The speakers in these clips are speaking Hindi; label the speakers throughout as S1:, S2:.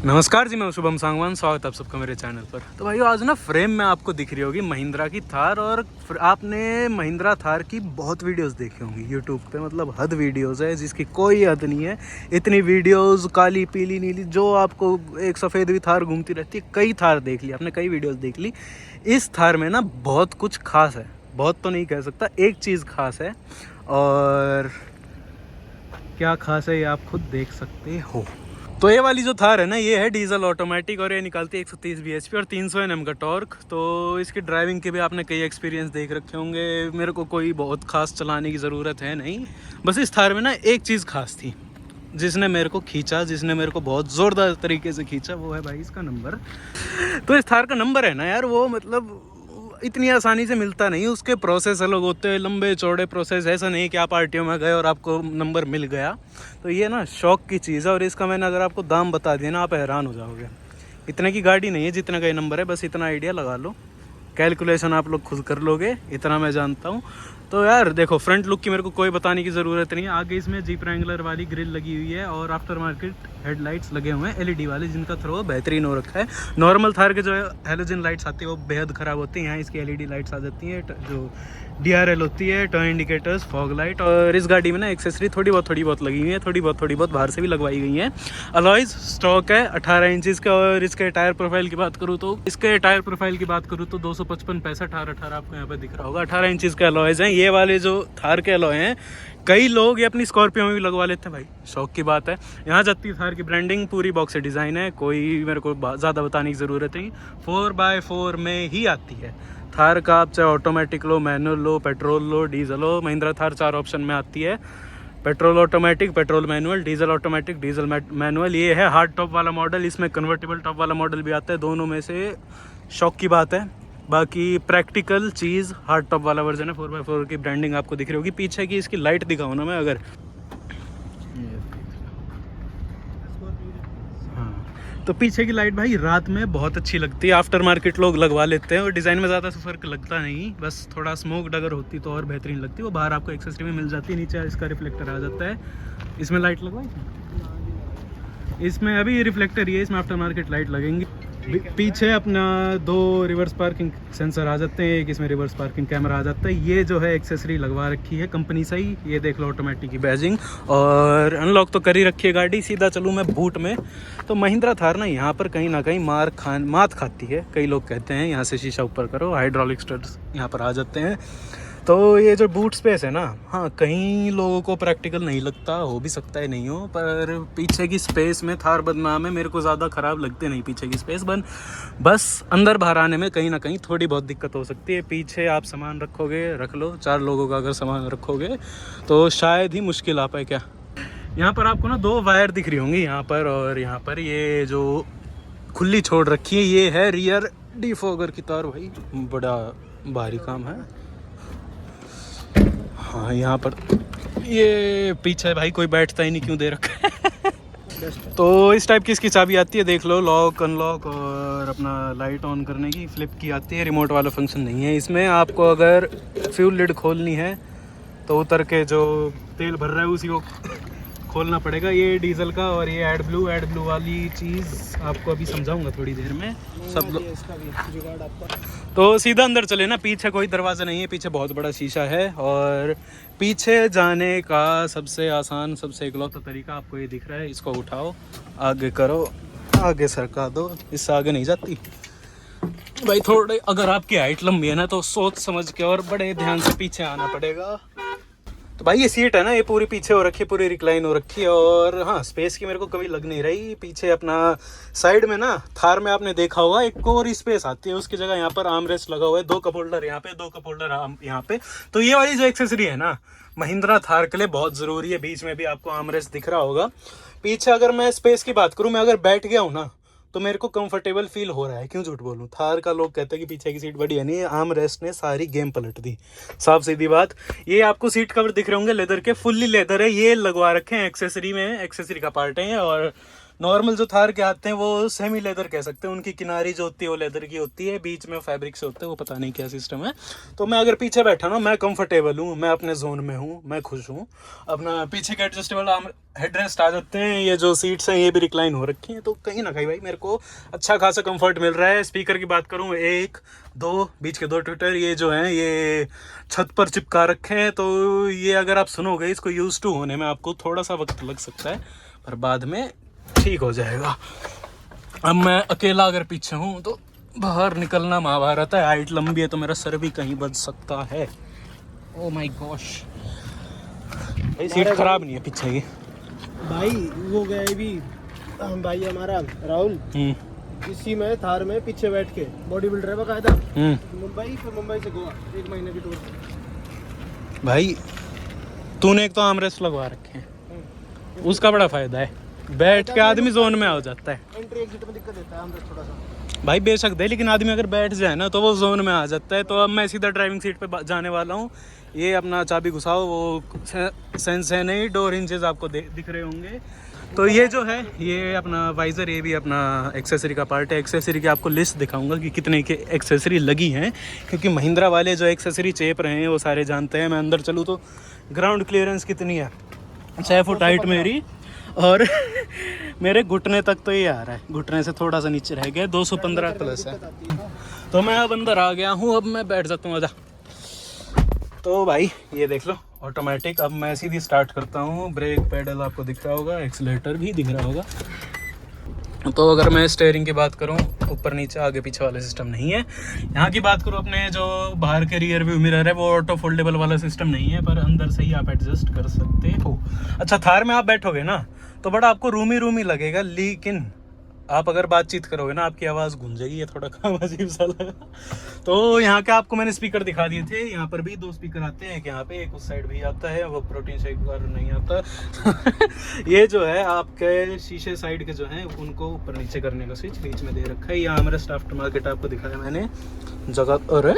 S1: नमस्कार जी, मैं शुभम सांगवान। स्वागत है आप सबका मेरे चैनल पर। तो भाई आज ना फ्रेम में आपको दिख रही होगी महिंद्रा की थार, और आपने महिंद्रा थार की बहुत वीडियोस देखी होंगी यूट्यूब पे, मतलब हद वीडियोस है जिसकी कोई हद नहीं है। इतनी वीडियोस, काली पीली नीली, जो आपको एक सफ़ेद भी थार घूमती रहती है, कई थार देख ली आपने, कई वीडियोज़ देख ली। इस थार में ना बहुत कुछ खास है, बहुत तो नहीं कह सकता, एक चीज़ खास है। और क्या खास है ये आप खुद देख सकते हो। तो ये वाली जो थार है ना, ये है डीजल ऑटोमेटिक, और ये निकालती है 130 bhp और 300 Nm का टॉर्क। तो इसकी ड्राइविंग के भी आपने कई एक्सपीरियंस देख रखे होंगे। मेरे को कोई बहुत खास चलाने की ज़रूरत है नहीं, बस इस थार में ना एक चीज़ खास थी जिसने मेरे को खींचा, जिसने मेरे को बहुत ज़ोरदार तरीके से खींचा, वो है भाई इसका नंबर। तो इस थार का नंबर है ना यार, वो मतलब इतनी आसानी से मिलता नहीं। उसके प्रोसेस अलग होते हैं, लंबे चौड़े प्रोसेस। ऐसा नहीं कि आप आरटीओ में गए और आपको नंबर मिल गया। तो ये ना शौक की चीज़ है, और इसका मैंने अगर आपको दाम बता दिया ना, आप हैरान हो जाओगे। इतने की गाड़ी नहीं है जितने का ये नंबर है, बस इतना आइडिया लगा लो, कैलकुलेशन आप लोग खुद कर लोगे, इतना मैं जानता हूँ। तो यार देखो, फ्रंट लुक की मेरे को कोई बताने की ज़रूरत नहीं है। आगे इसमें जीप रैंगलर वाली ग्रिल लगी हुई है, और आफ्टर मार्केट हेडलाइट्स लगे हुए हैं एलईडी वाले, जिनका थ्रो बेहतरीन हो रखा है। नॉर्मल थार के जो हैलोजन लाइट्स आती है वो बेहद ख़राब होती हैं, यहाँ इसकी एलईडी लाइट्स आ जाती हैं, जो डीआरएल होती है, टर्न इंडिकेटर्स, फॉग लाइट। और इस गाड़ी में ना एक्सेसरी थोड़ी बहुत लगी हुई है, थोड़ी बहुत बाहर से भी लगवाई गई हैं। अलॉयज स्टॉक है 18 इंचज़ का। और इसके टायर प्रोफाइल की बात करूँ तो 255 65 18 आपको यहाँ पे दिख रहा होगा। 18 इंचज़ के अलॉयज हैं। ये वाले जो थार के अलॉय हैं, कई लोग ये अपनी स्कॉर्पियो में भी लगवा लेते हैं भाई, शौक की बात है। यहाँ जाती थार की ब्रांडिंग पूरी बॉक्स से डिज़ाइन है, कोई मेरे को ज़्यादा बताने की ज़रूरत नहीं। 4x4 में ही आती है थार का। आप चाहे ऑटोमेटिक लो, मैनुअल लो, पेट्रोल लो, डीजल लो, महिंद्रा थार 4 ऑप्शन में आती है। Petrol automatic, petrol manual, diesel automatic, diesel manual. ये है हार्ड टॉप वाला मॉडल, इसमें कन्वर्टेबल टॉप वाला मॉडल भी आता है। दोनों में से शौक की बात है। बाकी प्रैक्टिकल चीज़ हार्ड टॉप वाला वर्जन है। 4x4 की ब्रांडिंग आपको दिख रही होगी। पीछे की इसकी लाइट दिखाऊँ ना मैं, अगर तो पीछे की लाइट भाई रात में बहुत अच्छी लगती है। आफ्टर मार्केट लोग लगवा लेते हैं, और डिज़ाइन में ज़्यादा फ़र्क लगता नहीं, बस थोड़ा स्मोक अगर होती तो और बेहतरीन लगती। वो बाहर आपको एक्सेसरी में मिल जाती है, नीचे इसका रिफ्लेक्टर आ जाता है। इसमें लाइट लगवाई, इसमें अभी रिफ्लेक्टर ही है, इसमें आफ्टर मार्केट लाइट लगेंगी। पीछे अपना 2 रिवर्स पार्किंग सेंसर आ जाते हैं, एक इसमें रिवर्स पार्किंग कैमरा आ जाता है। ये जो है एक्सेसरी लगवा रखी है कंपनी से ही, ये देख लो ऑटोमेटिक की बैजिंग। और अनलॉक तो कर ही रखी है गाड़ी। सीधा चलूँ मैं बूट में, तो महिंद्रा थार ना यहाँ पर कहीं ना कहीं मात खाती है। कई लोग कहते हैं यहाँ से शीशा ऊपर करो, हाइड्रोलिक स्टड्स यहाँ पर आ जाते हैं। तो ये जो बूट स्पेस है ना, हाँ कई लोगों को प्रैक्टिकल नहीं लगता, हो भी सकता है नहीं हो, पर पीछे की स्पेस में थार बदनाम है। मेरे को ज़्यादा ख़राब लगते नहीं पीछे की स्पेस, बस अंदर बाहर आने में कहीं ना कहीं थोड़ी बहुत दिक्कत हो सकती है। पीछे आप सामान रखोगे, रख लो, 4 लोगों का अगर सामान रखोगे तो शायद ही मुश्किल आ पाए। क्या यहाँ पर आपको ना 2 वायर दिख रही होंगी यहाँ पर, और यहाँ पर ये जो खुली छोड़ रखी है, ये है रियर डिफॉगर की तार। भाई बड़ा भारी काम है। हाँ यहाँ पर ये पीछे भाई कोई बैठता ही नहीं, क्यों दे रखा है। तो इस टाइप की इसकी चाबी आती है, देख लो, लॉक अनलॉक, और अपना लाइट ऑन करने की फ्लिप की आती है। रिमोट वाला फंक्शन नहीं है इसमें। आपको अगर फ्यूल लिड खोलनी है तो उतर के जो तेल भर रहा है उसी को खोलना पड़ेगा। ये डीजल का, और ये एड ब्लू वाली चीज़ आपको अभी समझाऊंगा थोड़ी देर में। सब लोग तो सीधा अंदर चले ना, पीछे कोई दरवाज़ा नहीं है, पीछे बहुत बड़ा शीशा है। और पीछे जाने का सबसे आसान, सबसे इकलौता तरीका आपको ये दिख रहा है, इसको उठाओ, आगे करो, आगे सरका दो, इससे आगे नहीं जाती भाई। थोड़े अगर आपकी हाइट लंबी है ना, तो सोच समझ के और बड़े ध्यान से पीछे आना पड़ेगा। तो भाई ये सीट है ना, ये पूरी पीछे हो रखी है, पूरी रिक्लाइन हो रखी है। और हाँ, स्पेस की मेरे को कभी लग नहीं रही। पीछे अपना साइड में ना, थार में आपने देखा होगा एक और स्पेस आती है, उसकी जगह यहाँ पर आर्म रेस्ट लगा हुआ है। 2 कप होल्डर यहाँ पे, 2 कप होल्डर यहाँ पे। तो ये वाली जो एक्सेसरी है ना, महिंद्रा थार के लिए बहुत ज़रूरी है। बीच में भी आपको आर्म रेस्ट दिख रहा होगा। पीछे अगर मैं स्पेस की बात करूँ, मैं अगर बैठ गया हूँ ना, तो मेरे को कंफर्टेबल फील हो रहा है। क्यों झूठ बोलूँ, थार का लोग कहते हैं कि पीछे की सीट बढ़िया नहीं है। आर्म रेस्ट ने सारी गेम पलट दी, साफ सीधी बात। ये आपको सीट कवर दिख रहे होंगे लेदर के, फुल्ली लेदर है। ये लगवा रखे हैं एक्सेसरी में, एक्सेसरी का पार्ट है। और नॉर्मल जो थार के आते हैं वो सेमी लेदर कह सकते हैं, उनकी किनारी जो होती है वो लेदर की होती है, बीच में फैब्रिक से होते हैं, वो पता नहीं क्या सिस्टम है। तो मैं अगर पीछे बैठा ना, मैं कंफर्टेबल हूँ, मैं अपने जोन में हूँ, मैं खुश हूँ। अपना पीछे के एडजस्टेबल हेडरेस्ट आ जाते हैं, ये जो सीट्स हैं ये भी रिक्लाइन हो रखी हैं, तो कहीं ना कहीं भाई मेरे को अच्छा खासा कंफर्ट मिल रहा है। स्पीकर की बात करूँ, 1 2 बीच के 2 ट्विटर ये जो हैं ये छत पर चिपका रखे हैं, तो ये अगर आप सुनोगे इसको यूज़ टू होने में आपको थोड़ा सा वक्त लग सकता है, पर बाद में ठीक हो जाएगा। अब मैं अकेला अगर पीछे हूँ तो बाहर निकलना महाभारत है, हाइट लंबी है तो मेरा सर भी कहीं बच सकता है। ओ माय गॉश भाई, सीट खराब नहीं है पीछे की
S2: भाई। वो गए भी भाई हमारा राहुल, इसी में थार में पीछे बैठ के बॉडी बिल्डर है बकायदा, मुंबई, फिर मुंबई से गोवा 1 महीने की टूर।
S1: भाई तूने एक तो आर्मरेस्ट लगवा रखे हैं, उसका बड़ा फायदा है, बैठ के आदमी जोन में आ जाता है।
S2: एंट्री एग्जिट में दिक्कत देता है आर्मरेस्ट थोड़ा सा
S1: भाई बेशक दे, लेकिन आदमी अगर बैठ जाए ना तो वो जोन में आ जाता है। तो अब मैं सीधा ड्राइविंग सीट पे जाने वाला हूँ। ये अपना चाबी घुसाओ, वो सेंस है नहीं, डोर हिंजेस आपको दिख रहे होंगे। तो ये जो है ये अपना वाइज़र, ये भी अपना एक्सेसरी का पार्ट है। एक्सेसरी की आपको लिस्ट दिखाऊंगा कि कितने की एक्सेसरी लगी हैं, क्योंकि महिंद्रा वाले जो एक्सेसरी चेप रहे हैं वो सारे जानते हैं। मैं अंदर चलूँ तो ग्राउंड क्लियरेंस कितनी है, 6 फुट हाइट मेरी, और मेरे घुटने तक तो ये आ रहा है, घुटने से थोड़ा सा नीचे रह गया, 215 प्लस है। तो मैं अब अंदर आ गया हूँ, अब मैं बैठ जाता हूँ। आजा। तो भाई ये देख लो ऑटोमेटिक। अब मैं सीधी स्टार्ट करता हूँ, ब्रेक पेडल आपको दिख रहा होगा, एक्सीलेटर भी दिख रहा होगा। तो अगर मैं स्टीयरिंग की बात करूँ, ऊपर नीचे आगे पीछे वाला सिस्टम नहीं है। यहाँ की बात करूँ, अपने जो बाहर के रियर व्यू मिरर है वो ऑटो फोल्डेबल वाला सिस्टम नहीं है, पर अंदर से ही आप एडजस्ट कर सकते हो। अच्छा, थार में आप बैठोगे ना तो बड़ा आपको रूमी लगेगा, लेकिन आप अगर बातचीत करोगे ना आपकी आवाज़ गूंजेगी, ये थोड़ा काम अजीब सा लगा। तो यहाँ के आपको मैंने स्पीकर दिखा दिए थे, यहाँ पर भी 2 स्पीकर आते हैं, एक यहाँ पे एक उस साइड भी आता है, वो प्रोटीन शेक वगैरह नहीं आता। ये जो है आपके शीशे साइड के जो हैं उनको ऊपर नीचे करने का स्विच बीच में दे रखा है। यहाँ मेरा आफ्टर मार्केट आपको दिखाया मैंने जगह, और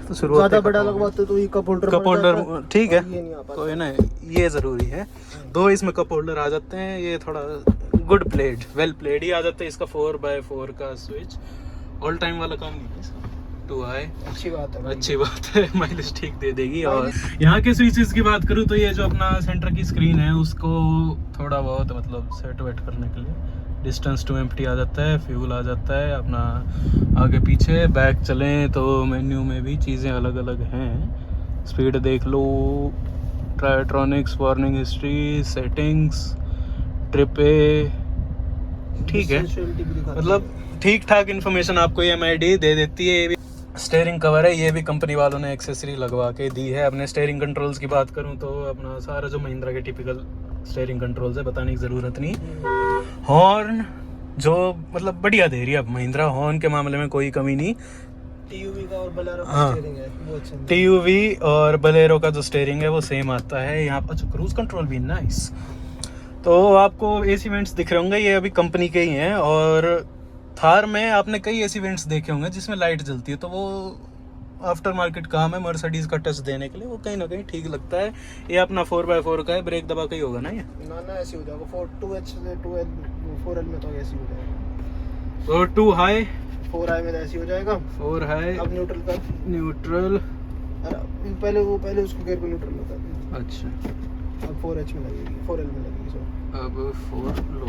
S1: तो शुरुआत
S2: ज़्यादा बड़ा लगवाते तो ये कप
S1: होल्डर ठीक है, तो है ना, ये ज़रूरी है। 2 इसमें कप होल्डर आ जाते हैं, ये थोड़ा गुड प्लेड, वेल प्लेड ही आ जाता है। इसका 4x4 का स्विच ऑल टाइम वाला काम नहीं है इसका, 2i, अच्छी बात है, माइलेज ठीक दे देगी। और यहाँ के स्विचेस की बात करूँ तो ये जो अपना सेंटर की स्क्रीन है उसको थोड़ा बहुत मतलब सेट वेट करने के लिए डिस्टेंस टू एम्प्टी आ जाता है, फ्यूल आ जाता है, अपना आगे पीछे बैक चलें तो मेन्यू में भी चीज़ें अलग अलग हैं। स्पीड देख लो, ट्रायट्रॉनिक्स, वार्निंग हिस्ट्री, सेटिंग्स, ट्रिपे, ठीक है, मतलब ठीक ठाक इन्फॉर्मेशन आपको ये MID दे देती है। ये भी स्टीयरिंग कवर है, ये भी कंपनी वालों ने एक्सेसरी लगवा के दी है। अपने स्टीयरिंग कंट्रोल्स की बात करूं तो अपना सारा जो महिंद्रा के टिपिकल स्टीयरिंग कंट्रोल्स है, बताने की ज़रूरत नहीं। हॉर्न जो मतलब बढ़िया दे रही है अब महिंद्रा, हॉर्न के मामले में कोई कमी नहीं।
S2: TUV का और बोलेरो का स्टीयरिंग है वो अच्छा है।
S1: TUV और बोलेरो का जो स्टीयरिंग है वो सेम आता है यहाँ पर। अच्छा, क्रूज कंट्रोल भी नाइस। तो आपको AC वेंट्स दिख रहे होंगे, ये अभी कंपनी के ही हैं। और थार में आपने कई AC वेंट्स देखे होंगे जिसमें लाइट जलती है, तो वो आफ्टर मार्केट काम है मर्सिडीज का टच देने के लिए, वो कहीं ना कहीं ठीक लगता है। ये अपना 4x4 का है, ब्रेक दबा के ही होगा ना ये,
S2: ना ऐसे हो जाएगा 2H से 2L 4L में तो ऐसे हो जाएगा।
S1: तो 2 हाई
S2: 4i में ऐसे हो जाएगा,
S1: 4 हाई।
S2: अब न्यूट्रल का
S1: न्यूट्रल,
S2: पहले उसको गियर को न्यूट्रल में कर दें।
S1: अच्छा,
S2: अब 4H में लगेगी, 4L में लगेगी। सो
S1: अब 4 लो,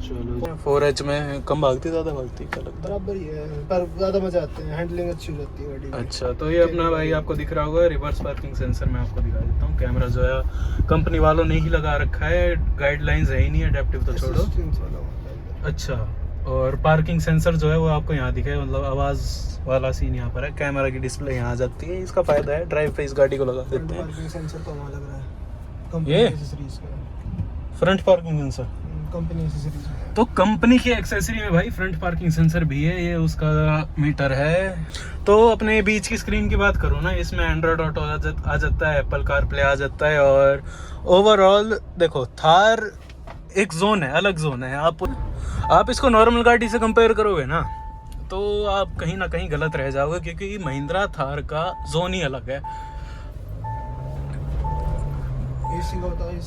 S1: चलो 4H में कम भागती, ज़्यादा भागती, क्या लगता है?
S2: बराबर ही है, पर ज़्यादा मजा आते हैं, हैंडलिंग अच्छी हो जाती है गाड़ी की।
S1: अच्छा, तो ये अपना भाई आपको दिख रहा होगा रिवर्स पार्किंग सेंसर, मैं आपको दिखा देता हूँ। कैमरा जो है कंपनी वालों ने ही लगा रखा है, गाइडलाइंस है ही नहीं, अडेप्टिव तो छोड़ो। अच्छा, और पार्किंग सेंसर जो है वो आपको यहाँ दिखे, मतलब आवाज़ वाला सीन यहाँ पर है। कैमरा की डिस्प्ले यहाँ आ जाती है, इसका फ़ायदा है, ड्राइव पे इस गाड़ी को लगा देते हैं।
S2: पार्किंग सेंसर तो वहाँ लग रहा है,
S1: ये
S2: एक्सेसरीज का
S1: front parking sensor,
S2: company accessories.
S1: तो कंपनी की एक्सेसरी में भाई फ्रंट पार्किंग सेंसर भी है, ये उसका मीटर है। तो अपने बीच की स्क्रीन की बात करूँ ना, इसमें एंड्रॉयड ऑटो आ जाता है, एप्पल कारप्ले आ जाता है। और ओवरऑल देखो, थार एक जोन है, अलग जोन है। आप इसको नॉर्मल गाड़ी से कंपेयर करोगे ना तो आप कहीं ना कहीं गलत रह जाओगे, क्योंकि महिंद्रा थार का जोन ही अलग है।
S2: एसी का होता है,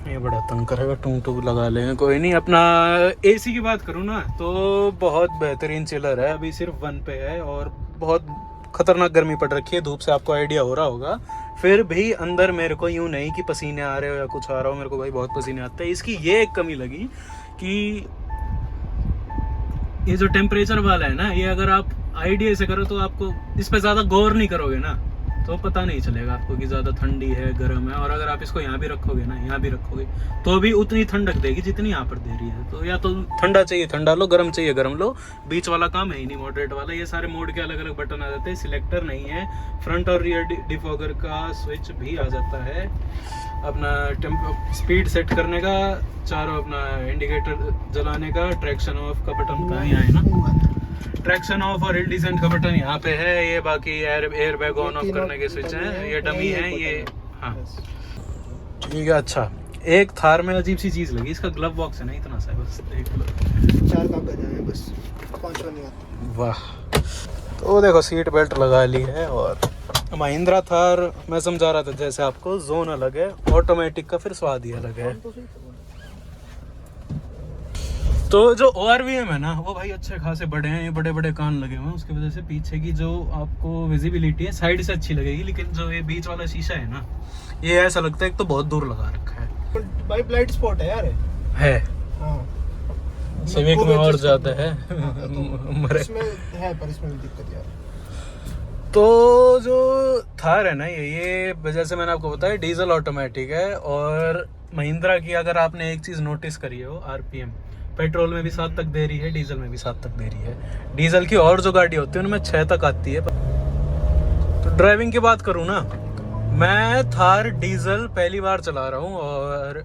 S1: ये बड़ा तंग करेगा, टूं टू लगा लेंगे, कोई नहीं। अपना एसी की बात करूँ ना तो बहुत बेहतरीन चिलर है, अभी सिर्फ 1 पे है और बहुत खतरनाक गर्मी पड़ रखी है, धूप से आपको आइडिया हो रहा होगा। फिर भी अंदर मेरे को यूँ नहीं कि पसीने आ रहे हो या कुछ आ रहा हो, मेरे को भाई बहुत पसीने आते हैं। इसकी ये एक कमी लगी कि ये जो टेम्परेचर वाला है ना, ये अगर आप आइडिया से करो तो आपको इस पे ज़्यादा गौर नहीं करोगे ना तो पता नहीं चलेगा आपको कि ज़्यादा ठंडी है गर्म है। और अगर आप इसको यहाँ भी रखोगे ना, यहाँ भी रखोगे तो भी उतनी ठंडक देगी जितनी यहाँ पर दे रही है। तो या तो ठंडा चाहिए ठंडा लो, गर्म चाहिए गर्म लो, बीच वाला काम है ही नहीं, मॉडरेट वाला। ये सारे मोड के अलग अलग बटन आ जाते हैं, सिलेक्टर नहीं है, फ्रंट और रियर डिफॉगर का स्विच भी आ जाता है, अपना स्पीड सेट करने का, चारों अपना इंडिकेटर जलाने का, ट्रैक्शन ऑफ का बटन का यहाँ है ना, ट्रैक्शन ऑफ और हिल डिसेंट का बटन यहाँ पे है। ये बाकी एयर बैग ऑन ऑफ करने के स्विच हैं, ये डमी है ये। हाँ ठीक है। अच्छा, एक थार में अजीब सी चीज़ लगी, इसका ग्लव बॉक्स है ना, इतना सा है बस, देख लो
S2: 4 काम कर जाए बस, 5 नहीं आता।
S1: वाह। तो देखो सीट बेल्ट लगा ली है। और महिंद्रा थार मैं समझा रहा था जैसे आपको, जोन अलग है, ऑटोमेटिक का फिर स्वाद ही अलग है। तो जो ORVM है ना वो भाई अच्छे खासे बड़े हैं, ये बड़े बड़े कान लगे हुए हैं, उसकी वजह से पीछे की जो आपको विजिबिलिटी है साइड से अच्छी लगेगी, लेकिन जो ये बीच वाला शीशा है ना, ये ऐसा लगता है एक तो बहुत दूर लगा रखा है
S2: भाई। ब्लाइंड स्पॉट है यार,
S1: है।
S2: हाँ
S1: सिविक में और ज्यादा है।
S2: इसमें है, पर इसमें दिक्कत यार।
S1: तो जो थार है ना, ये जैसे मैंने आपको बताया डीजल ऑटोमेटिक है। और महिंद्रा की अगर आपने एक चीज नोटिस करी हो, RPM पेट्रोल में भी 7 तक दे रही है, डीजल में भी 7 तक दे रही है। डीजल की और जो गाड़ी होती है उनमें 6 तक आती है। तो ड्राइविंग की बात करूँ ना, मैं थार डीजल पहली बार चला रहा हूँ और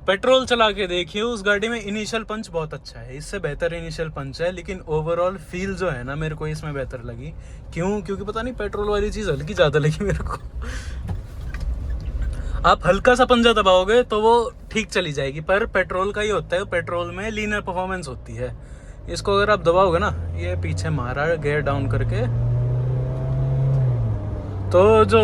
S1: पेट्रोल चला के देखिए, उस गाड़ी में इनिशियल पंच बहुत अच्छा है, इससे बेहतर इनिशियल पंच है, लेकिन ओवरऑल फील जो है ना मेरे को इसमें बेहतर लगी। क्यों? क्योंकि पता नहीं पेट्रोल वाली चीज़ हल्की ज़्यादा लगी मेरे को। आप हल्का सा पंजा दबाओगे तो वो ठीक चली जाएगी, पर पेट्रोल का ये होता है, पेट्रोल में लीनियर परफॉर्मेंस होती है। इसको अगर आप दबाओगे ना, ये पीछे मारा गियर डाउन करके, तो जो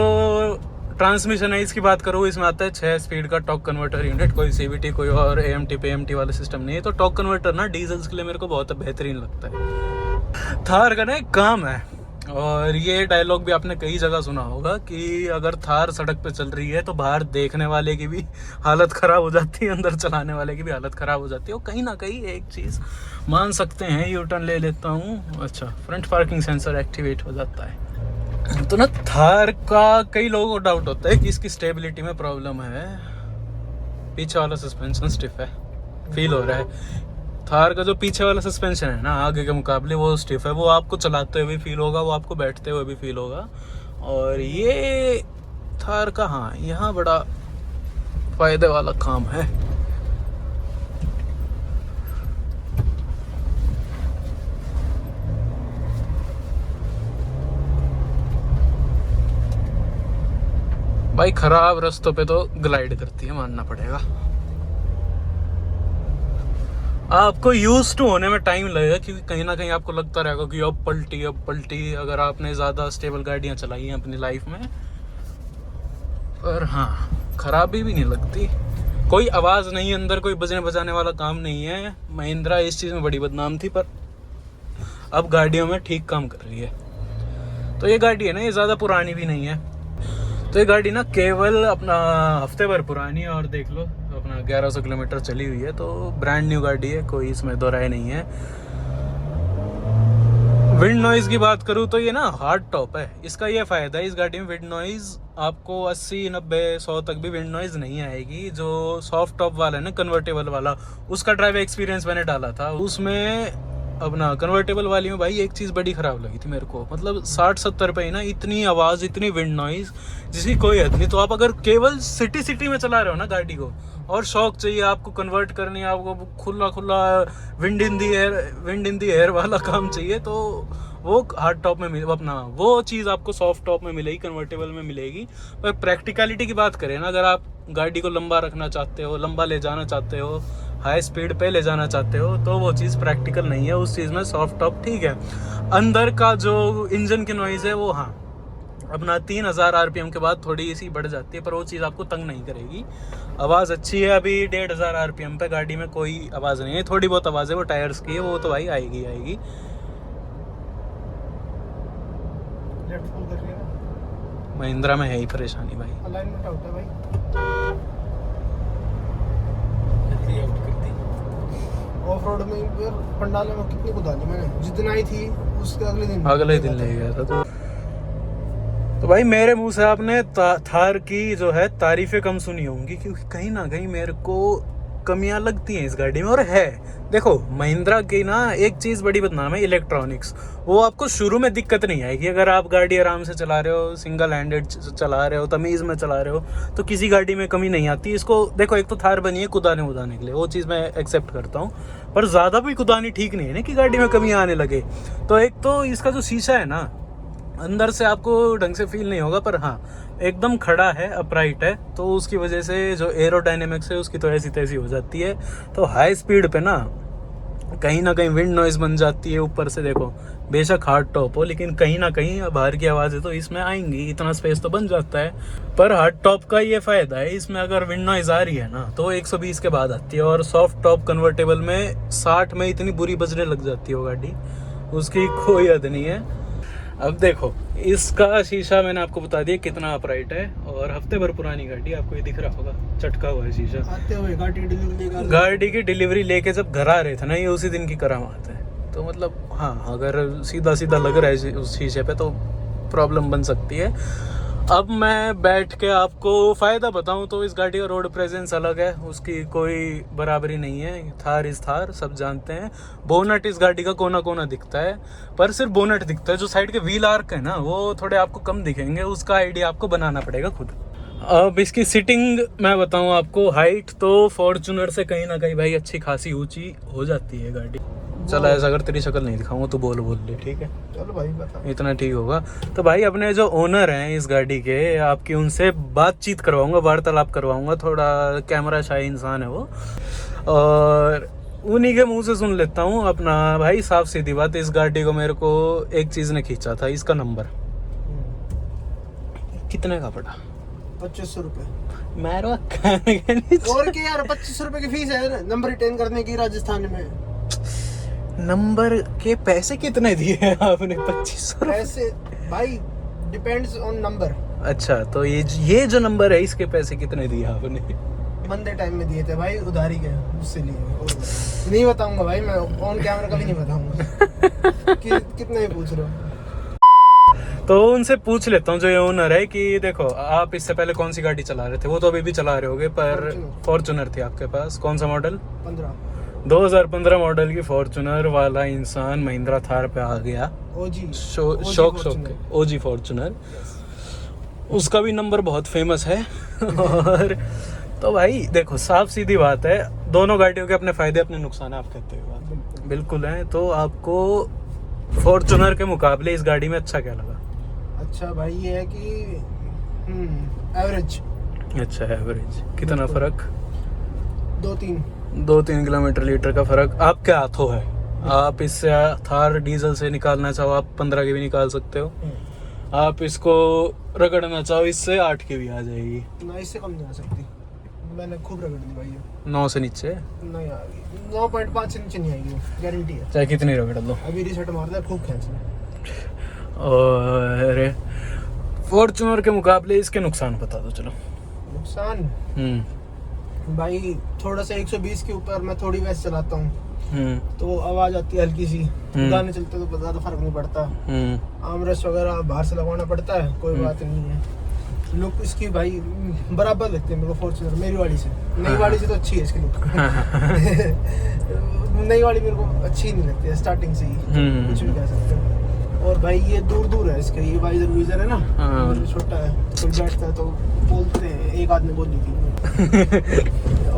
S1: ट्रांसमिशन है इसकी बात करूँ, इसमें आता है 6 स्पीड का टॉर्क कन्वर्टर यूनिट, कोई CVT कोई और AMT PMT वाला सिस्टम नहीं है। तो टॉर्क कन्वर्टर ना डीजल्स के लिए मेरे को बहुत बेहतरीन लगता है। थार का ना एक काम है, और ये डायलॉग भी आपने कई जगह सुना होगा कि अगर थार सड़क पे चल रही है तो बाहर देखने वाले की भी हालत ख़राब हो जाती है, अंदर चलाने वाले की भी हालत ख़राब हो जाती है। और कहीं ना कहीं एक चीज़ मान सकते हैं, यू टर्न ले लेता हूँ, अच्छा फ्रंट पार्किंग सेंसर एक्टिवेट हो जाता है। तो ना थार का कई लोगों को डाउट होता है कि इसकी स्टेबिलिटी में प्रॉब्लम है, पीछे वाला सस्पेंशन स्टिफ है, फील हो रहा है। थार का जो पीछे वाला सस्पेंशन है ना आगे के मुकाबले वो स्टिफ है, वो आपको चलाते हुए भी फील होगा, वो आपको बैठते हुए भी फील होगा। और ये थार का हाँ यहाँ बड़ा फायदे वाला काम है। भाई खराब रास्तों पे तो ग्लाइड करती है, मानना पड़ेगा। आपको यूज टू होने में टाइम लगेगा, क्योंकि कहीं ना कहीं आपको लगता रहेगा कि अब पलटी अगर आपने ज़्यादा स्टेबल गाड़ियाँ चलाई हैं अपनी लाइफ में। पर हाँ खराबी भी नहीं लगती, कोई आवाज़ नहीं, अंदर कोई बजने बजाने वाला काम नहीं है। महिंद्रा इस चीज़ में बड़ी बदनाम थी, पर अब गाड़ियों में ठीक काम कर रही है। तो ये गाड़ी है ना, ये ज़्यादा पुरानी भी नहीं है। तो ये गाड़ी ना केवल अपना हफ्ते भर पुरानी है, और देख लो अपना 1100 किलोमीटर चली हुई है। तो ब्रांड न्यू गाड़ी है, कोई इसमें दो राय नहीं है। विंड नॉइज़ की बात करूँ तो ये ना हार्ड टॉप है, इसका ये फ़ायदा है इस गाड़ी में, विंड नॉइज़ आपको 80, 90, 100 तक भी विंड नॉइज़ नहीं आएगी। जो सॉफ्ट टॉप वाला है ना कन्वर्टेबल वाला, उसका ड्राइव एक्सपीरियंस मैंने डाला था, उसमें अपना कन्वर्टेबल वाली में भाई एक चीज़ बड़ी ख़राब लगी थी मेरे को, मतलब 60-70 रुपये ना इतनी आवाज़, इतनी विंड नॉइज़ जिसकी कोई हद नहीं। तो आप अगर केवल सिटी में चला रहे हो ना गाड़ी को, और शौक चाहिए आपको कन्वर्ट करनी है, आपको खुला विंड इन दी एयर वाला काम चाहिए, तो वो हार्ड टॉप में अपना वो चीज़ आपको सॉफ्ट टॉप में मिलेगी, कन्वर्टेबल में मिलेगी। पर प्रैक्टिकलिटी की बात करें ना, अगर आप गाड़ी को लंबा रखना चाहते हो, लंबा ले जाना चाहते हो, हाई स्पीड पे ले जाना चाहते हो, तो वो चीज़ प्रैक्टिकल नहीं है। उस चीज़ में सॉफ्ट टॉप ठीक है। अंदर का जो इंजन की नॉइज़ है वो हाँ अपना 3000 RPM के बाद थोड़ी सी बढ़ जाती है, पर वो चीज़ आपको तंग नहीं करेगी। आवाज़ अच्छी है। अभी 1500 RPM पे गाड़ी में कोई आवाज़ नहीं है, थोड़ी बहुत आवाज़ है वो टायर्स की है, वो तो भाई आएगी आएगी।
S2: लेफ्ट फुल कर रही है ना,
S1: महिंद्रा में है ही परेशानी भाई।
S2: अलाइनमेंट आउट है भाई।
S1: जल्दी आउट कर दी।
S2: ऑफ रोड में फिर पंडालों में कितनी कुदाली मैंने, जितना ही थी उसके अगले दिन
S1: ले गया था। तो भाई मेरे मुंह से आपने थार की जो है तारीफें कम सुनी होंगी, क्योंकि कहीं ना कहीं मेरे को कमियां लगती हैं इस गाड़ी में। और है, देखो महिंद्रा की ना एक चीज़ बड़ी बदनाम है, इलेक्ट्रॉनिक्स। वो आपको शुरू में दिक्कत नहीं आएगी, अगर आप गाड़ी आराम से चला रहे हो, सिंगल हैंडेड चला रहे हो, तमीज़ में चला रहे हो, तो किसी गाड़ी में कमी नहीं आती। इसको देखो, एक तो थार बनी है कुदाने उदाने के लिए, वो चीज़ मैं एक्सेप्ट करता हूँ, पर ज़्यादा भी कुदानी ठीक नहीं है ना कि गाड़ी में कमी आने लगे। तो एक तो इसका जो शीशा है ना, अंदर से आपको ढंग से फील नहीं होगा, पर हाँ एकदम खड़ा है, अपराइट है, तो उसकी वजह से जो एरोडायनेमिक्स है उसकी तो ऐसी तैसी हो जाती है। तो हाई स्पीड पे ना कहीं विंड नॉइज़ बन जाती है ऊपर से। देखो बेशक हार्ड टॉप हो, लेकिन कहीं ना कहीं बाहर की आवाज़ें तो इसमें आएंगी, इतना स्पेस तो बन जाता है। पर हार्ड टॉप का ये फ़ायदा है, इसमें अगर विंड नॉइज़ आ रही है ना तो 120 के बाद आती है, और सॉफ्ट टॉप कन्वर्टेबल में 60 में इतनी बुरी बजने लग जाती है वो गाड़ी, उसकी कोई हद नहीं है। अब देखो इसका शीशा मैंने आपको बता दिया कितना अपराइट है, और हफ्ते भर पुरानी गाड़ी, आपको ये दिख रहा होगा चटका हुआ है शीशा।
S2: आते हुए
S1: गाड़ी की डिलीवरी लेके जब घर आ रहे थे ना, ये उसी दिन की करामात है। तो मतलब हाँ, अगर सीधा सीधा लग रहा है उस शीशे पे तो प्रॉब्लम बन सकती है। अब मैं बैठ के आपको फ़ायदा बताऊं तो इस गाड़ी का रोड प्रेजेंस अलग है, उसकी कोई बराबरी नहीं है। थार इस थार, सब जानते हैं। बोनट इस गाड़ी का कोना कोना दिखता है, पर सिर्फ बोनट दिखता है, जो साइड के व्हील आर्क है ना वो थोड़े आपको कम दिखेंगे, उसका आइडिया आपको बनाना पड़ेगा खुद। अब इसकी सिटिंग मैं बताऊं आपको, हाइट तो फॉर्च्यूनर से कहीं ना कहीं भाई अच्छी खासी ऊंची हो जाती है गाड़ी। चलो ऐसा अगर तेरी शक्ल नहीं दिखाऊंगा तो बोल ले, ठीक है?
S2: चलो भाई बता, इतना
S1: ठीक होगा। तो भाई अपने जो ओनर हैं इस गाड़ी के, आपकी उनसे बातचीत करवाऊंगा, वार्तालाप करवाऊंगा, थोड़ा कैमरा शाही इंसान है वो, और उन्हीं के मुंह से सुन लेता हूँ अपना। भाई साफ सीधी बात, इस गाड़ी को मेरे को एक चीज़ ने खींचा था, इसका नंबर। कितने का पड़ा?
S2: 2500 रुपये।
S1: मेरा
S2: और क्या यार, 2500 रुपये की फीस है नंबर रिटेन करने की राजस्थान में।
S1: नंबर के पैसे कितने दिए आपने? 2500
S2: पैसे भाई डिपेंड्स ऑन नंबर।
S1: अच्छा, तो ये जो नंबर है इसके पैसे कितने दिए आपने?
S2: मंदे टाइम में दिए थे भाई, उधारी के, उससे लिए। नहीं बताऊंगा भाई, मैं ऑन कैमरा कभी नहीं बताऊंगा कितने ही पूछ रहे हो।
S1: तो उनसे पूछ लेता हूँ जो ये ओनर है कि देखो आप इससे पहले कौन सी गाड़ी चला रहे थे? वो तो अभी भी चला रहे होगे, पर फॉर्च्यूनर थी आपके पास। कौन सा मॉडल? 2015 मॉडल की फॉर्च्यूनर वाला इंसान महिंद्रा थार पे आ गया। शौक ओजी फॉर्च्यूनर, उसका भी नंबर बहुत फेमस है। और तो भाई देखो साफ सीधी बात है, दोनों गाड़ियों के अपने फायदे अपने नुकसान आप कहते हो बिल्कुल हैं। तो आपको फॉर्च्यूनर के मुकाबले इस गाड़ी में अच्छा क्या लगा?
S2: अच्छा भाई ये है कि एवरेज।
S1: अच्छा एवरेज, कितना फर्क?
S2: 2-3
S1: किलोमीटर लीटर का फर्क आपके हाथों है। आप इससे थार डीजल से निकालना चाहो आप 15 की भी निकाल सकते हो, आप इसको रगड़ना चाहो इससे 8 की भी आ जाएगी
S2: ना, इससे कम नहीं आ सकती। मैंने खूब रगड़ दी भाई,
S1: 9 से नीचे
S2: नहीं आएगी, 9.5 से नीचे नहीं आएगी, गारंटी है।
S1: चाहे कितनी रगड़ लो,
S2: अभी रिसेट मारता है खूब खींच ले।
S1: और फॉर्च्यूनर के मुकाबले इसके नुकसान बता दो। चलो
S2: नुकसान भाई, थोड़ा सा 120 के ऊपर मैं थोड़ी वैसे चलाता हूँ तो आवाज आती है हल्की सी, गाने चलते तो ज्यादा फर्क नहीं पड़ता। आर्मरेस्ट वगैरह बाहर से लगवाना पड़ता है, कोई बात नहीं है। लुक इसकी भाई बराबर लगती है मेरे को फॉर्च्यूनर मेरी वाली से। नई वाली से तो अच्छी है इसकी लुक। नई वाली मेरे को अच्छी नहीं लगती है स्टार्टिंग से ही, कुछ भी कह सकते हो। और भाई ये दूर है इसका, ये वाइजर है ना, छोटा है, कोई बैठता है तो बोलते हैं, एक आदमी बोली थी।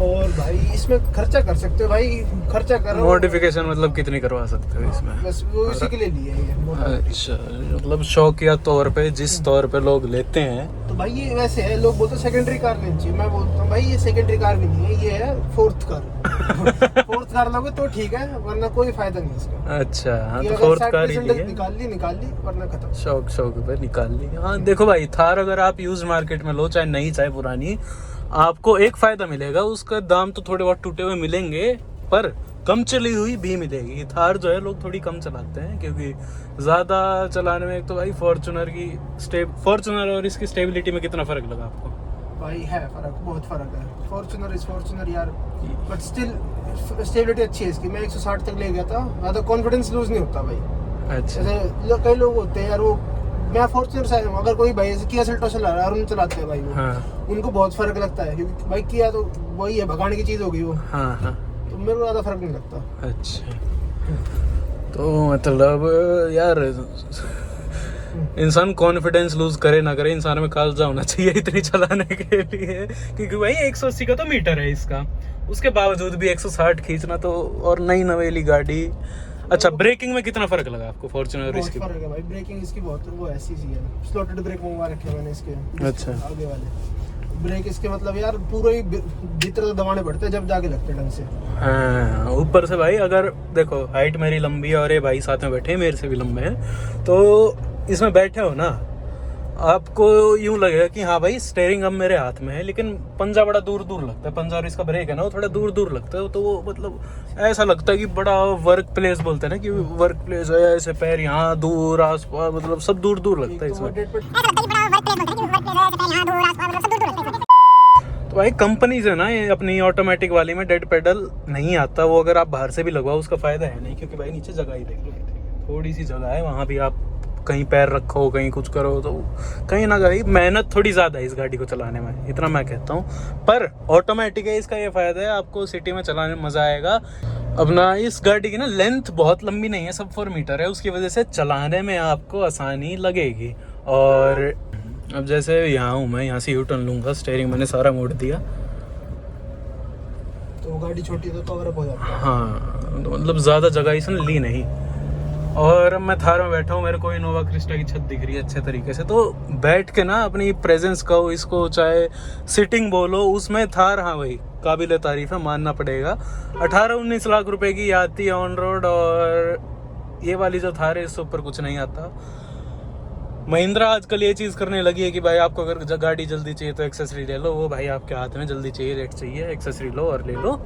S2: और भाई इसमें खर्चा कर सकते हो भाई, खर्चा करो।
S1: मॉडिफिकेशन मतलब कितनी करवा सकते हो इसमें?
S2: बस वो इसी के लिए लिए है।
S1: अच्छा, मतलब शौकिया तौर पे जिस तौर पे लोग लेते हैं।
S2: तो भाई ये वैसे है, लोग बोलते हैं सेकेंडरी कार लेनी चाहिए, मैं बोलता हूँ भाई ये सेकेंडरी कार भी नहीं है, ये है फोर्थ कार। फोर्थ कार लोगे तो ठीक है, वरना कोई फायदा नहीं इसका।
S1: अच्छा हाँ,
S2: ये
S1: तो
S2: अगर
S1: फोर्थ कार ही
S2: 60%
S1: लिए,
S2: निकाल ली वरना खत्म।
S1: शौक पे निकाल ली। हाँ देखो भाई, थार अगर आप यूज मार्केट में लो, चाहे नई चाहे पुरानी, आपको एक फायदा मिलेगा, उसका दाम तो थोड़े बहुत टूटे हुए मिलेंगे, पर कम चली हुई भी मिलेगी। थार जो है लोग थोड़ी कम चलाते हैं, क्योंकि ज़्यादा चलाने में एक तो भाई फॉर्च्यूनर और इसकी स्टेबिलिटी में कितना फ़र्क लगा आपको?
S2: भाई है फर्क, बहुत फर्क है। फॉर्च्यूनर यार, बट स्टिल स्टेबिलिटी अच्छी है इसकी। मैं 160 तक ले गया था, ज़्यादा कॉन्फिडेंस लूज नहीं होता भाई।
S1: अच्छा,
S2: जैसे कई लोग होते हैं यार, वो मैं फॉर्च्यूनर से आया हूँ, अगर कोई भाई जैसे किया सेल्टोस चला रहा है और उन चलाते हैं भाई वो,
S1: हाँ
S2: उनको बहुत फर्क लगता है, क्योंकि भाई किया तो वही है, भगाने की चीज़ होगी वो।
S1: हाँ हाँ।
S2: तो मेरे को ज़्यादा फर्क नहीं लगता।
S1: अच्छा, तो मतलब यार इंसान कॉन्फिडेंस लूज करे ना करे, इंसान में कालजा होना चाहिए इतनी चलाने के लिए, क्योंकि भाई 180 का तो मीटर है इसका, उसके बावजूद भी 160 खींचना तो। और नई नवेली गाड़ी। अच्छा, ब्रेकिंग में कितना फर्क लगा आपको फॉर्च्यूनर और
S2: बहुत
S1: इसकी?
S2: फर्क है भाई, ब्रेकिंग इसकी बहुत वो ऐसी सी है। स्लॉटेड ब्रेक मंगवा रखे हैं मैंने इसके।
S1: अच्छा।
S2: आगे वाले ब्रेक इसके मतलब यार पूरे ही भीतर तक दबाने पड़ते हैं, जब जाके लगते हैं ढंग से।
S1: हाँ, ऊपर से भाई अगर देखो हाइट मेरी लंबी है और ये भाई साथ में बैठे हैं मेरे से भी लंबे हैं, तो इसमें बैठे हो ना, आपको यूं लगेगा कि हाँ भाई स्टेयरिंग अब मेरे हाथ में है, लेकिन पंजा बड़ा दूर दूर लगता है। पंजा और इसका ब्रेक है ना, वो थोड़ा दूर दूर लगता है, तो वो मतलब ऐसा लगता है कि बड़ा वर्क प्लेस बोलते हैं ना, कि वर्क प्लेस है, ऐसे पैर यहाँ दूर आसपास, मतलब सब दूर दूर लगता है इसमें। तो भाई कंपनी से ना ये अपनी ऑटोमेटिक वाली में डेड पेडल नहीं आता, वो अगर आप बाहर से भी लगवाओ उसका फायदा है नहीं, क्योंकि भाई नीचे जगह ही देख लो कितनी, थोड़ी सी जगह है, वहाँ भी आप कहीं पैर रखो कहीं कुछ करो, तो कहीं ना कहीं मेहनत थोड़ी ज़्यादा है इस गाड़ी को चलाने में, इतना मैं कहता हूँ। पर ऑटोमेटिक है, इसका ये फ़ायदा है आपको सिटी में चलाने में मज़ा आएगा। अब ना इस गाड़ी की ना लेंथ बहुत लंबी नहीं है, सब 4 मीटर है, उसकी वजह से चलाने में आपको आसानी लगेगी। और अब जैसे यहाँ हूँ मैं, यहाँ से यू टर्न लूँगा, स्टेयरिंग मैंने सारा मोड़ दिया,
S2: तो गाड़ी छोटी है तो कवर अप हो जाता है।
S1: हाँ, तो मतलब ज़्यादा जगह इसने ली नहीं। और मैं थार में बैठा हूँ, मेरे को इनोवा क्रिस्टा की छत दिख रही है अच्छे तरीके से, तो बैठ के ना अपनी प्रेजेंस कहो इसको, चाहे सिटिंग बोलो, उसमें थार हाँ भाई काबिल तारीफ है, मानना पड़ेगा। 18-19 लाख रुपए की आती है ऑन रोड, और ये वाली जो थार है इससे ऊपर कुछ नहीं आता। महिंद्रा आजकल ये चीज़ करने लगी है कि भाई आपको अगर गाड़ी जल्दी चाहिए तो एक्सेसरी ले लो, वो भाई आपके हाथ में, जल्दी चाहिए लेट चाहिए एक्सेसरी लो और ले लो।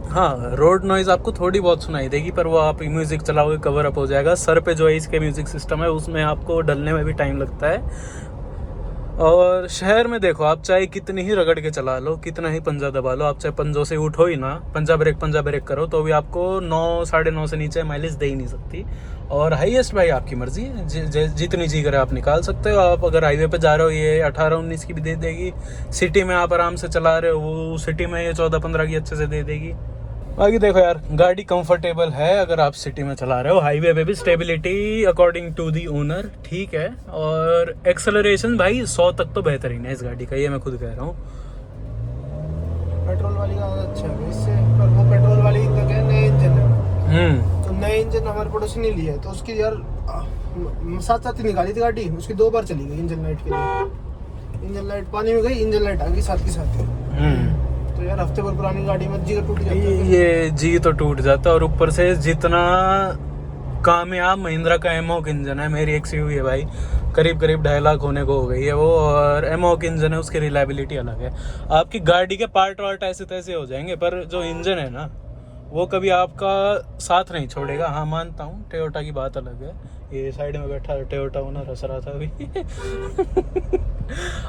S1: हाँ, रोड नॉइज़ आपको थोड़ी बहुत सुनाई देगी, पर वो आप म्यूज़िक चलाओगे कवर अप हो जाएगा। सर पे जो है इसके म्यूज़िक सिस्टम है, उसमें आपको डलने में भी टाइम लगता है। और शहर में देखो, आप चाहे कितनी ही रगड़ के चला लो, कितना ही पंजा दबा लो, आप चाहे पंजों से उठो ही ना, पंजा ब्रेक करो, तो भी आपको 9 साढ़े 9 से नीचे माइलेज दे ही नहीं सकती। और हाईएस्ट भाई आपकी मर्जी है, जितनी जी करे आप निकाल सकते हो। आप अगर हाईवे पे जा रहे हो ये 18-19 की भी दे देगी, सिटी में आप आराम से चला रहे हो वो सिटी में ये 14-15 की अच्छे से दे देगी। बाकी देखो यार, गाड़ी कंफर्टेबल है अगर आप सिटी में चला रहे हो। हाईवे पे भी stability according to the owner ठीक है, और एक्सेलरेशन भाई 100 तक तो बेहतरीन है इस गाड़ी का, ये मैं खुद कह रहा हूँ।
S2: पेट्रोल वाली का अच्छा है इससे, पर वो पेट्रोल वाली का क्या नया इंजन है, तो नया इंजन हमारे पड़ोसी ने लिया है, तो उसकी यार साथ ही निकाली थी गाड़ी, उसकी 2 बार चली गई इंजन लाइट के लिए। इंजन लाइट पानी में गई, इंजन लाइट आ गई साथ के साथ। तो यार हफ्ते भर पुरानी गाड़ी में जी तो टूट जाता है,
S1: ये जी तो टूट जाता है। और ऊपर से जितना कामयाब महिंद्रा का एमॉक इंजन है, मेरी एक्सयूवी है भाई, करीब 2.5 लाख होने को हो गई है वो, और एमॉक इंजन है, उसकी रिलायबिलिटी अलग है। आपकी गाड़ी के पार्ट वार्ट ऐसे तैसे हो जाएंगे, पर जो इंजन है ना वो कभी आपका साथ नहीं छोड़ेगा। हाँ मानता हूँ, टोयोटा की बात अलग है, ये साइड में बैठा टोयोटा ओनर हंस रहा था अभी।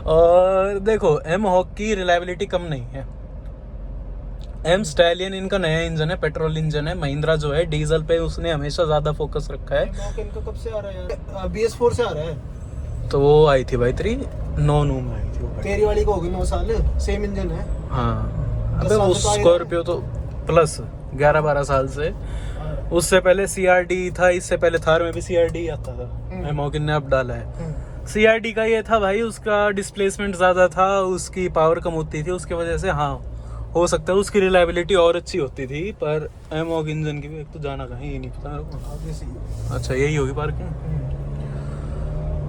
S1: और देखो एमॉक की रिलायबिलिटी कम नहीं है। एम स्टैलियन इनका नया इंजन है, पेट्रोल इंजन है। महिंद्रा जो है डीजल पे उसने हमेशा ज्यादा फोकस रखा है।
S2: इनका कब से आ रहा है? BS4 से आ रहा है।
S1: तो वो आई थी भाई तेरी 9 में आई थी वो।
S2: तेरी वाली को होगी 9 साल, सेम इंजन है।
S1: हाँ, अबे वो स्कॉर्पियो तो प्लस 11-12 साल से, उससे पहले CRD था, इससे पहले थार में भी CRD आता था, एमॉक ने अब डाला है। CRD का ये था भाई, उसका डिस्प्लेसमेंट ज़्यादा था, उसकी पावर कम होती थी, उसकी वजह से हाँ हो सकता है उसकी रिलायबिलिटी और अच्छी होती थी, पर एमॉग इंजन की भी एक तो जाना कहीं ही नहीं पता मेरे को।
S2: आगे से ही।
S1: अच्छा यही होगी पार्किंग।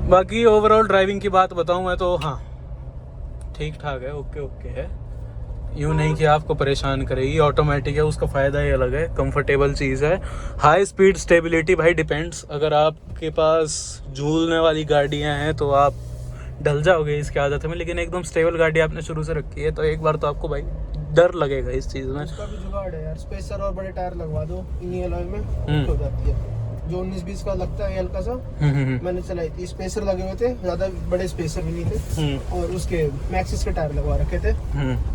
S1: बाकी ओवरऑल ड्राइविंग की बात बताऊं मैं तो हाँ ठीक ठाक है, ओके ओके है, यूँ नहीं कि आपको परेशान करेगी। ऑटोमेटिक है, उसका फ़ायदा ही अलग है, कंफर्टेबल चीज़ है। हाई स्पीड स्टेबिलिटी भाई डिपेंड्स, अगर आपके पास झूलने वाली गाड़ियाँ हैं तो आप ढल जाओगे इसकी आदत में, लेकिन एकदम स्टेबल गाड़ी आपने शुरू से रखी है तो एक बार तो आपको भाई डर लगेगा इस चीज़ में।
S2: उसका भी जुगाड़ है यार, स्पेसर और बड़े टायर लगवा दो इन्हीं अलॉय में, हो जाती है। जो 19-20 का लगता है हल्का सा, मैंने चलाई थी, स्पेसर लगे हुए थे, ज्यादा बड़े स्पेसर भी नहीं थे, और उसके मैक्सिस के टायर लगवा रखे थे।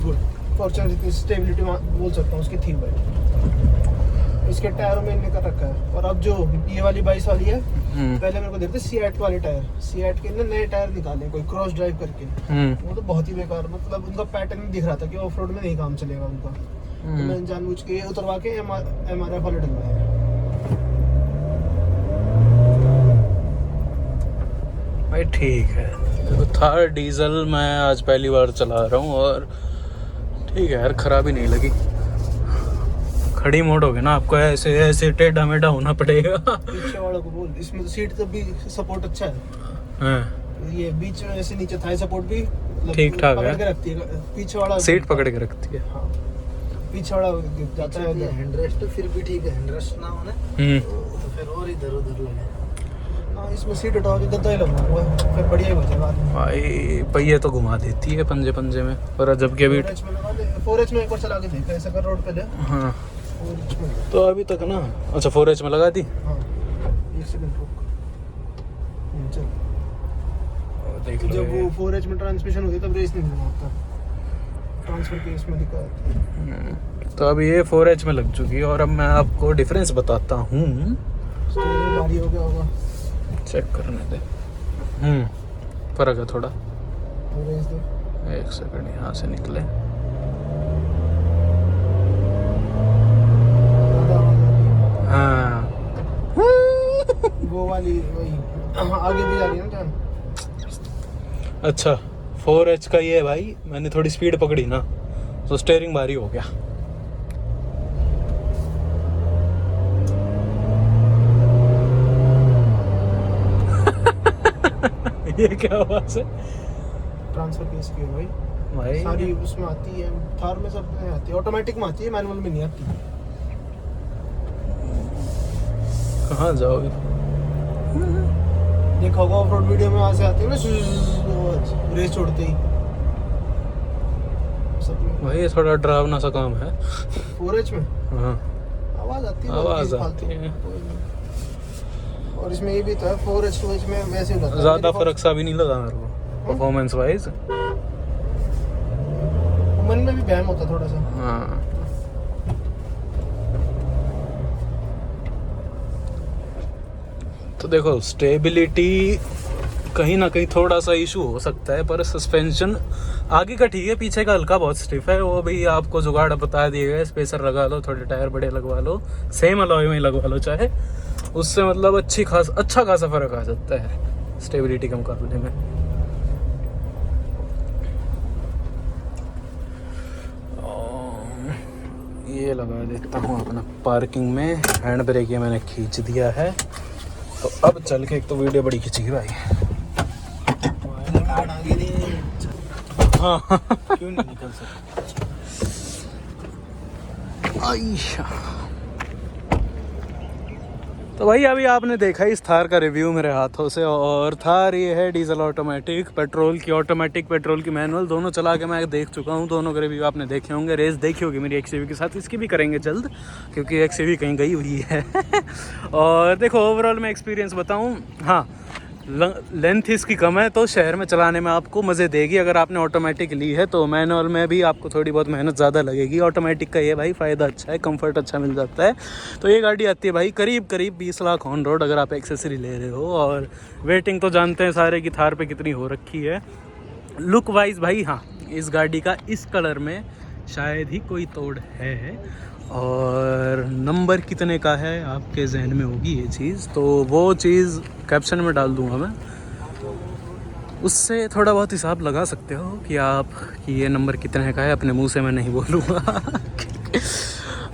S2: गुड फॉर्च्यूनर की स्टेबिलिटी बोल सकता हूँ उसकी थी भाई, इसके टायरों में इनने कर रखा है। और अब जो ये वाली 22 वाली है, पहले मेरे को देते सीएट वाले टायर, सीएट के नए टायर निकाले कोई क्रॉस ड्राइव करके, वो तो बहुत ही बेकार, मतलब उनका पैटर्न दिख रहा था कि ऑफ रोड में नहीं काम चलेगा उनका, तो मैंने जानबूझ के उतरवा के MRF वाले डलवाए।
S1: भाई ठीक है, देखो थार डीजल मैं आज पहली बार चला रहा हूँ और ठीक है यार, खराबी नहीं लगी। खड़ी मोड होगी ना, आपको ऐसे ऐसे टेढ़ा मेढ़ा होना पड़ेगा।
S2: पीछे वालों को बोल, इसमें तो सीट तो भी सपोर्ट अच्छा है, ये बीच में ऐसे नीचे थाई सपोर्ट भी
S1: ठीक ठाक है,
S2: पकड़ के रखती है, पीछे वाला
S1: सीट पकड़ के रखती है।
S2: हाँ, पीछे वाला जाता है
S3: हैंडरेस्ट फिर भी ठीक है, हैंडरेस्ट ना होना तो फिर और इधर उधर लगे।
S2: हाँ, इसमें सीट हटाओ तो गद्दा ही लगना हुआ है, फिर बढ़िया ही बचेगा आदमी।
S1: भाई पहिए तो घुमा देती है पंजे पंजे में, और जबकि अभी
S2: 4H में लगा दे, 4H में एक बार चला के देख ऐसा कर रोड पे ले।
S1: हाँ
S2: 4H में,
S1: तो अभी तक ना, अच्छा 4H में लगा दी।
S2: हाँ 1 सेकंड रुक, चल।
S1: देख लो
S2: जब वो 4H में ट्रांसमिशन होती है तब रेस नहीं मिलना होता, ट्रांसफर केस में दिक्कत आती है।
S1: तो अब ये 4H में लग चुकी है, और अब मैं आपको डिफरेंस बताता हूँ,
S2: स्टीयरिंग भारी हो गया होगा,
S1: चेक करने दे। फर्क है थोड़ा,
S2: रेस दे।
S1: एक सेकंड यहाँ से निकले।
S2: ज़्यादा आवाज़ आ रही है।
S1: हाँ
S2: वो वाली वही आगे भी जा रही है ना जान।
S1: अच्छा 4H का ये है भाई, मैंने थोड़ी स्पीड पकड़ी ना तो स्टीयरिंग भारी हो गया। ये क्या आवाज है?
S2: ट्रांसफर केस की है भाई, सारी उसमें आती है, थार में सब में आती है, ऑटोमेटिक में आती है, मैनुअल में नहीं आती।
S1: कहाँ जाओगे?
S2: देखा होगा ऑफ रोड वीडियो में वहाँ से आती है ना रेस छोड़ते ही सब में।
S1: भाई ये थोड़ा डरावना सा काम है।
S2: 4H में
S1: हाँ
S2: आवाज़ आती है,
S1: आवाज़ आती है।
S2: और इसमें ये भी तो है 4H 2H में वैसे ही होता है,
S1: ज़्यादा फर्क सा भी नहीं लगा मेरे को परफॉर्मेंस वाइज।
S2: मन में भी बहम होता है थोड़ा सा।
S1: हाँ तो देखो स्टेबिलिटी कहीं ना कहीं थोड़ा सा इशू हो सकता है, पर सस्पेंशन आगे का ठीक है, पीछे का हल्का बहुत स्टिफ है, वो भी आपको जुगाड़ बता दिए गए। स्पेसर लगा लो, थोड़े टायर बड़े लगवा लो, सेम अलॉय में लगवा लो चाहे, उससे मतलब अच्छा खासा फर्क आ सकता है स्टेबिलिटी के मुकाबले में। ये लगा देता हूँ अपना पार्किंग में, हैंड ब्रेक ये मैंने खींच दिया है, तो अब चल के एक तो वीडियो बड़ी खींची भाई। हाँ
S3: क्यों नहीं निकल सकता?
S1: आइशा। तो भाई अभी आपने देखा इस थार का रिव्यू मेरे हाथों से, और थार ये है डीजल ऑटोमेटिक, पेट्रोल की ऑटोमेटिक, पेट्रोल की मैनुअल, दोनों चला के मैं देख चुका हूँ, दोनों के रिव्यू आपने देखे होंगे। रेस देखी होगी मेरी XUV के साथ, इसकी भी करेंगे जल्द क्योंकि XUV कहीं गई हुई है। और देखो ओवरऑल मैं एक्सपीरियंस बताऊँ, हाँ लेंथ इसकी कम है तो शहर में चलाने में आपको मज़े देगी। अगर आपने ऑटोमेटिक ली है तो मैनुअल में भी आपको थोड़ी बहुत मेहनत ज़्यादा लगेगी। ऑटोमेटिक का ये भाई फ़ायदा अच्छा है, कंफर्ट अच्छा मिल जाता है। तो ये गाड़ी आती है भाई करीब 20 लाख ऑन रोड अगर आप एक्सेसरी ले रहे हो, और वेटिंग तो जानते हैं सारे की थार पे कितनी हो रखी है। लुक वाइज भाई हाँ, इस गाड़ी का इस कलर में शायद ही कोई तोड़ है, और नंबर कितने का है आपके जहन में होगी ये चीज़, तो वो चीज़ कैप्शन में डाल दूंगा मैं। उससे थोड़ा बहुत हिसाब लगा सकते हो कि आप कि ये नंबर कितने का है। अपने मुंह से मैं नहीं बोलूँगा।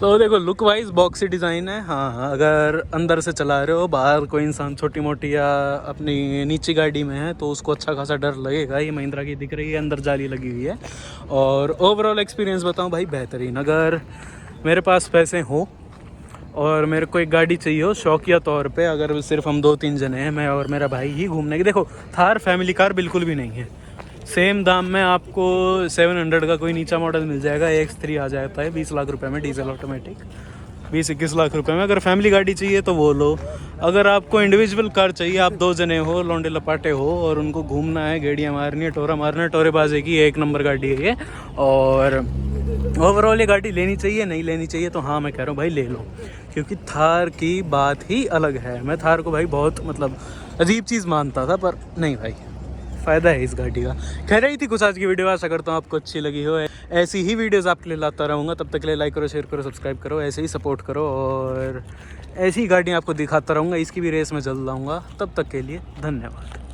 S1: तो देखो लुक वाइज बॉक्सी डिज़ाइन है। हाँ, अगर अंदर से चला रहे हो, बाहर कोई इंसान छोटी मोटी या अपनी नीची गाड़ी में है तो उसको अच्छा खासा डर लगेगा। ये महिंद्रा की दिख रही है, अंदर जाली लगी हुई है। और ओवरऑल एक्सपीरियंस बताऊँ भाई, बेहतरीन। अगर मेरे पास पैसे हो और मेरे को एक गाड़ी चाहिए हो शौकिया तौर पे, अगर सिर्फ हम 2-3 जने हैं, मैं और मेरा भाई ही घूमने की, देखो थार फैमिली कार बिल्कुल भी नहीं है। सेम दाम में आपको 700 का कोई नीचा मॉडल मिल जाएगा, X3 आ जाता है 20 लाख रुपए में, डीजल ऑटोमेटिक 20-21 लाख रुपए में। अगर फैमिली गाड़ी चाहिए तो वो लो। अगर आपको इंडिविजुअल कार चाहिए, आप 2 जने हो, लौंडे लपाटे हो और उनको घूमना है, गेड़ियाँ मारनी है, टोरा मारना है, टोरेबाजी की 1 नंबर गाड़ी है ये। और ओवरऑल ये गाड़ी लेनी चाहिए, नहीं लेनी चाहिए तो हाँ मैं कह रहा हूँ भाई ले लो, क्योंकि थार की बात ही अलग है। मैं थार को भाई बहुत मतलब अजीब चीज़ मानता था, पर नहीं भाई, फ़ायदा है इस गाड़ी का। कह रही थी कुछ आज की वीडियो, आशा करता हूँ आपको अच्छी लगी हो। ऐसी ही वीडियोस आपके लिए लाता रहूँगा। तब तक के लिए लाइक करो, शेयर करो, सब्सक्राइब करो, ऐसे ही सपोर्ट करो और ऐसी ही गाड़ियाँ आपको दिखाता रहूँगा। इसकी भी रेस में जल्द लाऊँगा। तब तक के लिए धन्यवाद।